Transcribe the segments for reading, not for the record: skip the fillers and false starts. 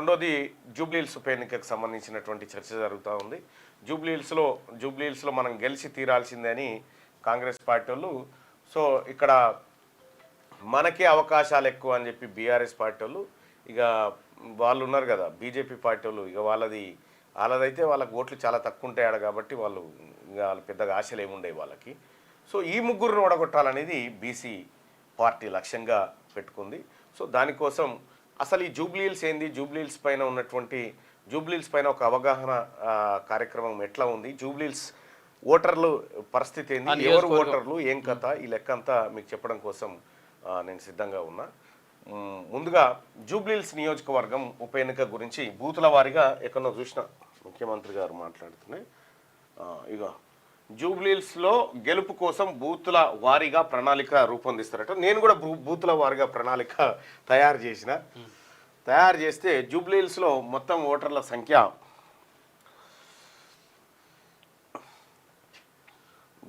రెండోది జూబ్లీహిల్స్ ఉప ఎన్నికకు సంబంధించినటువంటి చర్చ జరుగుతూ ఉంది. జూబ్లీహిల్స్లో మనం గెలిచి తీరాల్సిందే అని కాంగ్రెస్ పార్టీ వాళ్ళు, సో ఇక్కడ మనకే అవకాశాలు ఎక్కువ అని చెప్పి బీఆర్ఎస్ పార్టీ వాళ్ళు, ఇక వాళ్ళు ఉన్నారు కదా బీజేపీ పార్టీ వాళ్ళు, ఇక వాళ్ళదైతే వాళ్ళకి ఓట్లు చాలా తక్కువ ఉంటాయాడు కాబట్టి వాళ్ళు పెద్దగా ఆశలు ఏముండేవి వాళ్ళకి. సో ఈ ముగ్గురుని ఓడగొట్టాలనేది బీసీ పార్టీ లక్ష్యంగా పెట్టుకుంది. సో దానికోసం అసలు ఈ జూబ్లీహిల్స్ ఏంది, జూబ్లీహిల్స్ పైన ఒక అవగాహన కార్యక్రమం ఎట్లా ఉంది, జూబ్లీహిల్స్ ఓటర్లు పరిస్థితి ఏంది, ఎవరు ఓటర్లు, ఏం కథ, ఈ లెక్క అంతా మీకు చెప్పడం కోసం నేను సిద్ధంగా ఉన్నా. ముందుగా జూబ్లీహిల్స్ నియోజకవర్గం ఉప ఎన్నిక గురించి బూతుల వారీగా ఎక్కడో చూసిన ముఖ్యమంత్రి గారు మాట్లాడుతున్నాయి. ఇక జూబ్లీహిల్స్లో గెలుపు కోసం బూతుల వారీగా ప్రణాళిక రూపొందిస్తారట. నేను కూడా బూతుల వారీగా ప్రణాళిక తయారు చేస్తే జూబ్లీహిల్స్లో మొత్తం ఓటర్ల సంఖ్య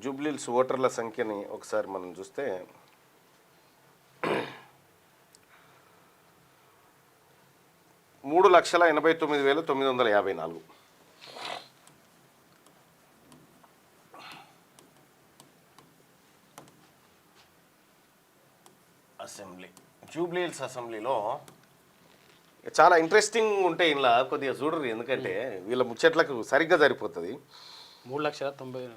జూబ్లీహిల్స్ ఓటర్ల సంఖ్యని ఒకసారి మనం చూస్తే 3,89,954. అసెంబ్లీ జూబ్లీహిల్స్ అసెంబ్లీలో చాలా ఇంట్రెస్టింగ్ ఉంటాయి. ఇలా కొద్దిగా చూడరు, ఎందుకంటే వీళ్ళ ముచ్చట్లకు సరిగ్గా సరిపోతుంది. 3,90,000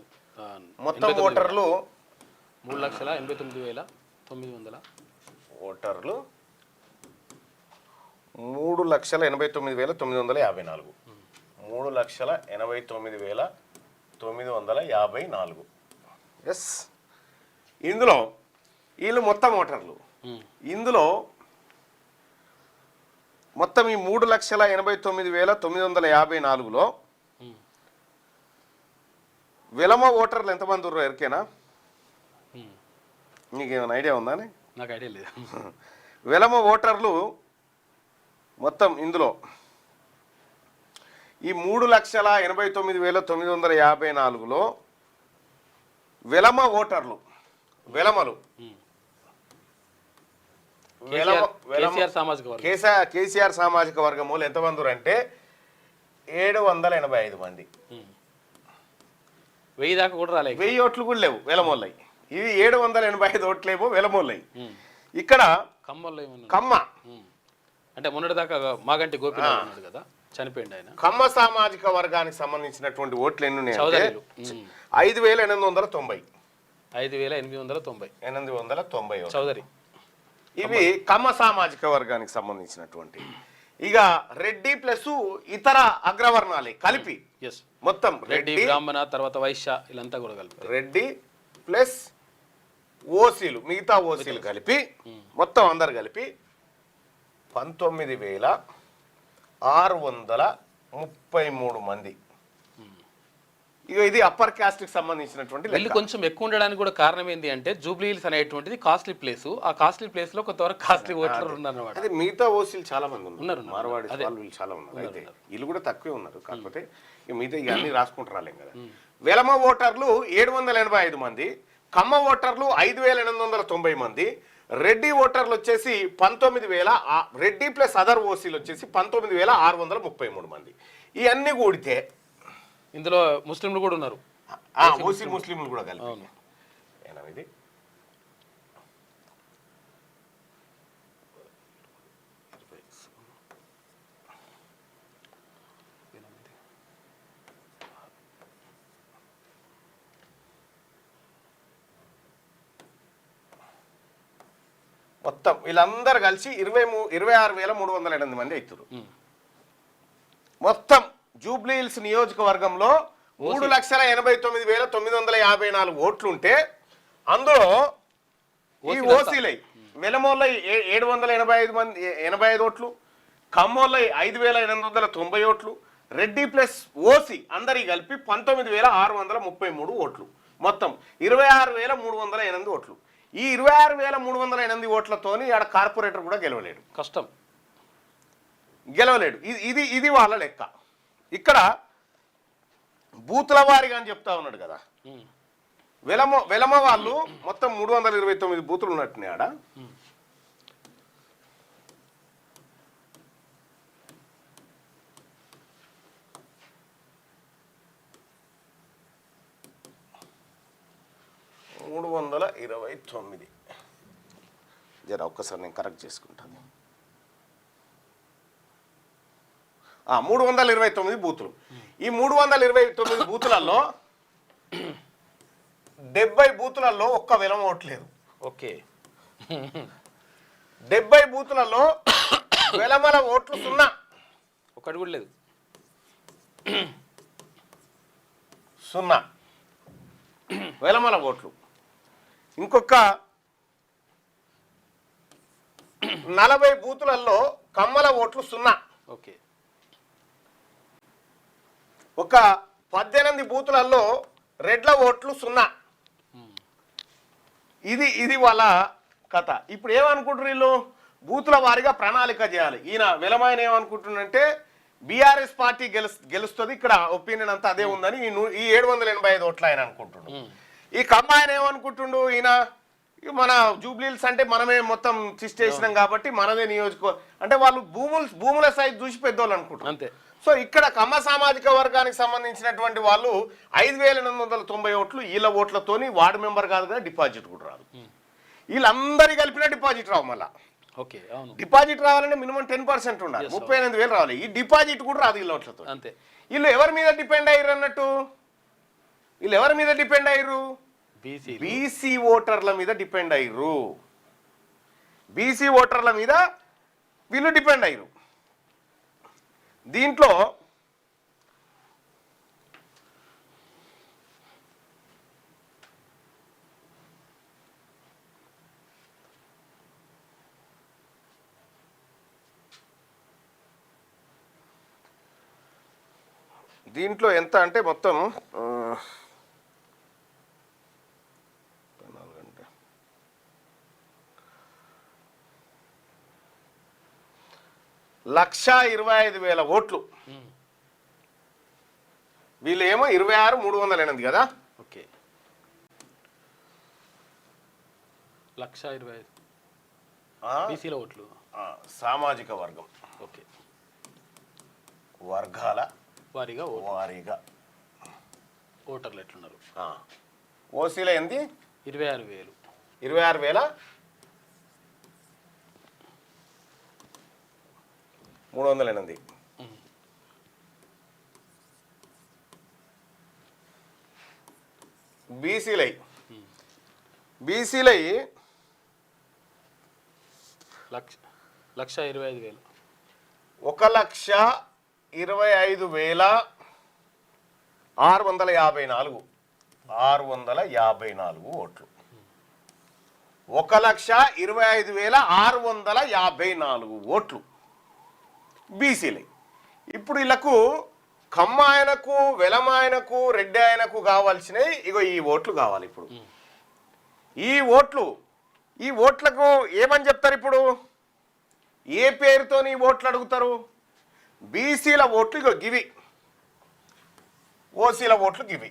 మొత్తం ఓటర్లు 3,89,900 ఓటర్లు 3,89,954. 3,89,954. ఎస్, ఇందులో వీళ్ళు మొత్తం ఓటర్లు. ఇందులో మొత్తం ఈ 3,89,954లో విలమ ఓటర్లు ఎంతమంది ఉన్నారు ఎరికేనా? నీకేమైనా ఐడియా ఉందా? నాకు ఐడియా లేదు. విలమ ఓటర్లు మొత్తం ఇందులో ఈ 3,89,954లో విలమ ఓటర్లు, విలమలు కేసీఆర్ సామాజిక వర్గం వాళ్ళు ఎంతమంది అంటే 785 మంది. 1000 దాకా కూడా రాలేదు. 1000 ఓట్లు కూడా లేవు వెలమోళ్ళయి. ఇవి 785 ఓట్లేమో వెలమోళ్ళయి. ఇక్కడ కమ్మ అంటే మొన్నటి దాకా మాగంటి గోపీనాథ్ ఉన్నాడు కదా, చనిపోయింది ఆయన. కమ్మ సామాజిక వర్గానికి సంబంధించినటువంటి ఓట్లు ఎన్ని ఉన్నాయి? 5,890. 5,890 చౌదరి. ఇవి కమ్మ సామాజిక వర్గానికి సంబంధించినటువంటి. ఇక రెడ్డి ప్లస్ ఇతర అగ్రవర్ణాలే కలిపి మొత్తం రెడ్డి, బ్రాహ్మణ, తర్వాత వైశ్య, వీళ్ళంతా కూడా కలిపి రెడ్డి ప్లస్ ఓసీలు, మిగతా ఓసీలు కలిపి మొత్తం అందరు కలిపి 19,633 మంది. ఇక ఇది అప్పర్ క్యాస్ట్ కి సంబంధించినటువంటి వెళ్ళి కొంచెం ఎక్కువ ఉండడానికి కూడా కారణం ఏంటి అంటే జూబ్లీహిల్స్ అనేటువంటిది కాస్ట్లీ ప్లేస్. ఆ కాస్ట్లీ ప్లేస్ లో కొంతవరకు కాస్ట్లీ ఓటర్లు ఉన్నారన్నమాట. అదే మిగతా ఓసీలు చాలా మంది ఉన్నారు, మార్వాడి వాళ్ళు చాలా ఉన్నారు. అయితే వీళ్ళు కూడా తక్కువే ఉన్నారు, కాకపోతే మిగతా ఇవన్నీ రాసుకుంటారాలేం కదా. వెలమ ఓటర్లు 785 మంది, కమ్మ ఓటర్లు 5,890 మంది, రెడ్డి ఓటర్లు వచ్చేసి 19,000, రెడ్డి ప్లస్ అదర్ ఓసీలు వచ్చేసి 19,633 మంది. ఇవన్నీ కూడితే ఇందులో ముస్లింలు కూడా ఉన్నారు, ముస్లింలు కూడా కలిపి 8. మొత్తం వీళ్ళందరూ కలిసి 26,308 మంది అవుతారు. మొత్తం జూబ్లీహిల్స్ నియోజకవర్గంలో 3,89,954 ఓట్లుంటే అందులో ఈ ఓసీలై వెలమోళ్ళై 785 మంది 85 ఓట్లు, కమ్మోళ్ళై 5,890 ఓట్లు, రెడ్డి ప్లస్ ఓసీ అందరి కలిపి 19,633 ఓట్లు, మొత్తం 26,308 ఓట్లు. ఈ 26,308 ఓట్లతోని ఆడ కార్పొరేటర్ కూడా గెలవలేడు, కష్టం, గెలవలేడు. ఇది వాళ్ళ లెక్క. ఇక్కడ బూతుల వారిగా అని చెప్తా ఉన్నాడు కదా, వెలమ వాళ్ళు మొత్తం 329 బూతులు ఉన్నట్టున్నాయి ఆడ. 329 జర ఒక్కసారి నేను కరెక్ట్ చేసుకుంటాను. 329 బూతులు. ఈ 329 బూతులలో 70 బూతులలో ఒక్క వెలమ ఓట్లేదు. ఓకే. 70 బూతులలో వెలమల ఓట్లు 0. ఒకటి కూడా లేదు. 0 వెలమల ఓట్లు. ఇంకొక 40 బూతులలో కమ్మల ఓట్లు 0. ఓకే. ఒక 18 బూతులలో రెడ్ల ఓట్లు 0. ఇది వాళ్ళ కథ. ఇప్పుడు ఏమనుకుంటారు వీళ్ళు? బూతుల వారిగా ప్రణాళిక చేయాలి. ఈయన వెలమాయన ఏమనుకుంటుందంటే బీఆర్ఎస్ పార్టీ గెలుస్తుంది, ఇక్కడ ఒపీనియన్ అంతా అదే ఉందని ఈ 785 ఓట్లు ఆయన అనుకుంటుండు. ఈ కమ్మాయన ఏమనుకుంటుండు, ఈయన మన జూబ్లీహిల్స్ అంటే మనమే మొత్తం చేసినాం కాబట్టి మనదే అంటే వాళ్ళు భూముల సైజ్ చూసి పెద్దోళ్ళు అనుకుంటారు అంతే. సో ఇక్కడ కమ్మ సామాజిక వర్గానికి సంబంధించినటువంటి వాళ్ళు 5890 ఓట్లు వీళ్ళ ఓట్లతోని వార్డు మెంబర్ కాదు కదా, డిపాజిట్ కూడా రాదు. వీళ్ళందరి కలిపిన డిపాజిట్ రావు. మళ్ళా ఓకే, అవును. డిపాజిట్ రావాలంటే మినిమం 10% ఉండాలి, 38,000 రావాలి. ఈ డిపాజిట్ కూడా రాదు వీళ్ళ ఓట్లతో. అంతే. వీళ్ళు ఎవరి మీద డిపెండ్ అయ్యారు అన్నట్టు? వీళ్ళు ఎవరి మీద డిపెండ్ అయ్యారు? బీసీ ఓటర్ల మీద డిపెండ్ అయ్యారు. బీసీ ఓటర్ల మీద వీళ్ళు డిపెండ్ అయ్యారు. దీంట్లో ఎంత అంటే మొత్తం 1,25,000 ఓట్లు. వీళ్ళేమో 26,308 కదా. ఓకే. 1,25,000 బీసీల ఓట్లు. సామాజిక వర్గం. ఓకే. వర్గాల వారీగా ఓటర్లు ఎట్లున్నారు? ఓసీలో ఎంత? 26,000. 26,308. బీసీలై 1,25,000. 1,25,654 ఓట్లు. 1,25,654 ఓట్లు బీసీలై. ఇప్పుడు వీళ్ళకు కమ్మాయనకు, వెలమాయనకు, రెడ్డి ఆయనకు కావాల్సినవి ఇగో ఈ ఓట్లు కావాలి. ఇప్పుడు ఈ ఓట్లకు ఏమని చెప్తారు? ఇప్పుడు ఏ పేరుతో ఈ ఓట్లు అడుగుతారు? బీసీల ఓట్లు ఇగో గివి, ఓసీల ఓట్లు గివి.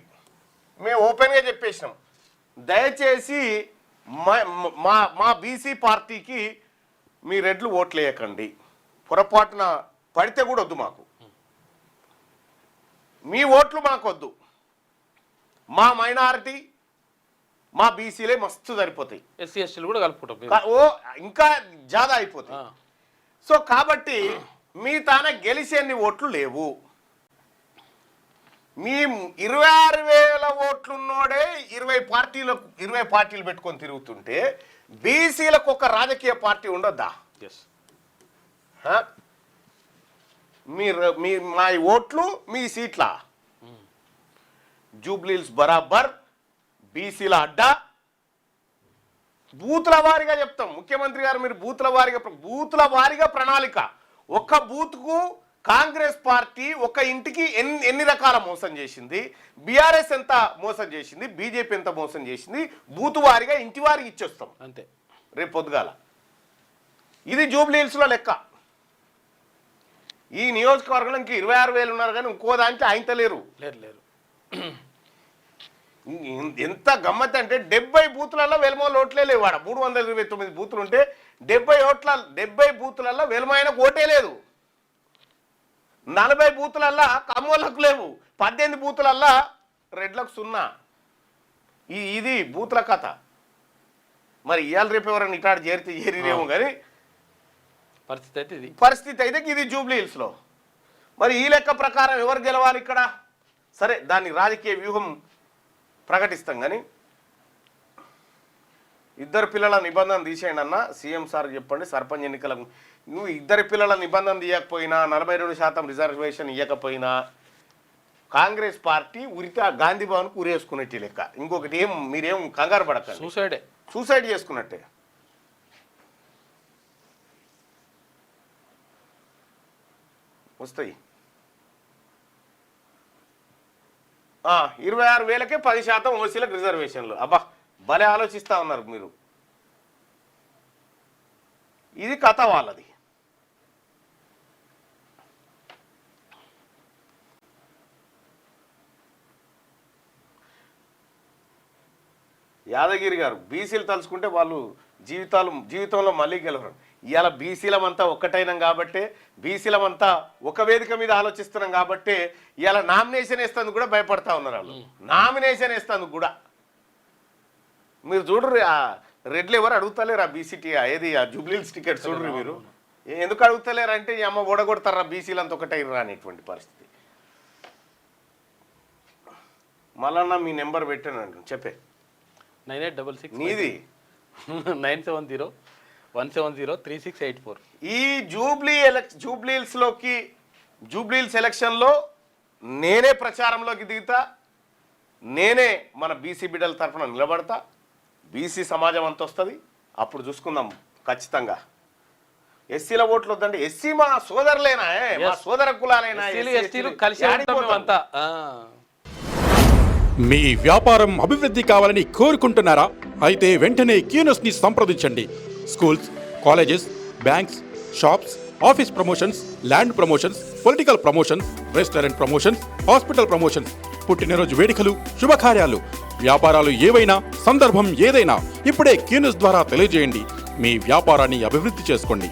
మేము ఓపెన్గా చెప్పేసినాం, దయచేసి మా బీసీ పార్టీకి మీ రెడ్లు ఓట్లు వేయకండి, పొరపాటున పడితే కూడా వద్దు, మాకు మీ ఓట్లు మాకొద్దు, మా మైనారిటీ మా బీసీలే మస్తు సరిపోతాయి, ఎస్సీ ఎస్టీలు కూడా కలుపుకుంటాం, ఇంకా జాదా అయిపోతాయి. సో కాబట్టి మీ తాన గెలిచేన్ని ఓట్లు లేవు. మీ 26,000 ఓట్లున్నోడే 20 పార్టీలు పెట్టుకొని తిరుగుతుంటే బీసీలకు ఒక రాజకీయ పార్టీ ఉండొద్దా? మా ఓట్లు మీ సీట్ల జూబ్లీహిల్స్ బరాబర్ బీసీల అడ్డా. బూతుల వారిగా చెప్తాం, ముఖ్యమంత్రి గారు మీరు బూతుల వారిగా ప్రణాళిక. ఒక్క బూత్కు కాంగ్రెస్ పార్టీ ఒక ఇంటికి ఎన్ని రకాల మోసం చేసింది, బీఆర్ఎస్ ఎంత మోసం చేసింది, బీజేపీ ఎంత మోసం చేసింది, బూతు వారిగా ఇంటి వారికి ఇచ్చేస్తాం అంతే రేపు పొద్దుగాల. ఇది జూబ్లీహిల్స్లో లెక్క. ఈ నియోజకవర్గంలో ఇంక 26,000 ఉన్నారు కానీ ఇంకో దాంట్లో ఆయనతలేరు. లేరు. ఎంత గమ్మత్ అంటే 70 బూతులలో వెలమోళ్ళు ఓట్లే లేవు. వాడ 329 బూతులు ఉంటే 70 బూతులలో వెలమాయనకు ఓటే లేదు. 40 బూతులల్లా కమ్మోళ్ళకు లేవు. 18 బూతులల్లా రెడ్లకు 0. ఇది బూతుల కథ. మరి ఇవాళ రేపు ఎవరైనా ఇటాడు చేరిరేమో కానీ పరిస్థితి అయితే ఇది జూబ్లీ హిల్స్లో. మరి ఈ లెక్క ప్రకారం ఎవరు గెలవాలి ఇక్కడ? సరే, దాన్ని రాజకీయ వ్యూహం ప్రకటిస్తాం కానీ ఇద్దరు పిల్లల నిబంధన తీసేయండి అన్న సీఎం సార్ చెప్పండి. సర్పంచ్ ఎన్నికలకు నువ్వు ఇద్దరు పిల్లల నిబంధన తీయకపోయినా, 42% రిజర్వేషన్ ఇవ్వకపోయినా కాంగ్రెస్ పార్టీ ఉరితా గాంధీ భవన్కు ఉరేసుకున్నట్టు లెక్క. ఇంకొకటి మీరేం కంగారు పడకండి, సూసైడ్ చేసుకున్నట్టే. వస్తాయి 26,000కే 10% ఓసీలకు రిజర్వేషన్లు. అబ్బా, భలే ఆలోచిస్తూ ఉన్నారు మీరు. ఇది కథ వాళ్ళది. యాదగిరి గారు, బీసీలు తలుచుకుంటే వాళ్ళు జీవితంలో మళ్ళీ గెలవరు. ఇవాళ బీసీలమంతా ఒక్కటైనాం కాబట్టే, బీసీలమంతా ఒక వేదిక మీద ఆలోచిస్తున్నాం కాబట్టే ఇవాళ నామినేషన్ వేస్తేందుకు కూడా భయపడతా ఉన్నారు వాళ్ళు. నామినేషన్ వేస్తేందుకు కూడా మీరు చూడరు, ఆ రెడ్లు ఎవరు అడుగుతలేరు ఆ బీసీటీ ఏది ఆ జూబ్లీహిల్స్ టికెట్ చూడరు మీరు. ఎందుకు అడుగుతలేరు అంటే ఈ అమ్మ ఓడగొడతారా బీసీలంతా ఒకటైరా అనేటువంటి పరిస్థితి. మళ్ళా మీ నెంబర్ పెట్టానండి, చెప్పే 9866 నీది 970-170-3684. ఈ జూబ్లీహిల్స్ ఎలక్షన్లో నేనే ప్రచారంలోకి దిగుతా, నేనే మన బీసీ బిడ్డల తరఫున నిలబడతా. బీసీ సమాజం అంత వస్తుంది, అప్పుడు చూసుకుందాం ఖచ్చితంగా. ఎస్సీల ఓట్లు వద్దండి, ఎస్సీ మా సోదరులేనా, మా సోదర కులాలైనా అంతా. మీ వ్యాపారం అభివృద్ధి కావాలని కోరుకుంటున్నారా? అయితే వెంటనే క్యూనస్ని సంప్రదించండి. Schools, colleges, banks, shops, office promotions, land promotions, political promotions, restaurant promotions, hospital promotions, పుట్టినరోజు వేడుకలు, శుభకార్యాలు, వ్యాపారాలు ఏవైనా, సందర్భం ఏదైనా ఇప్పుడే క్యూనస్ ద్వారా తెలియజేయండి. మీ వ్యాపారాన్ని అభివృద్ధి చేసుకోండి.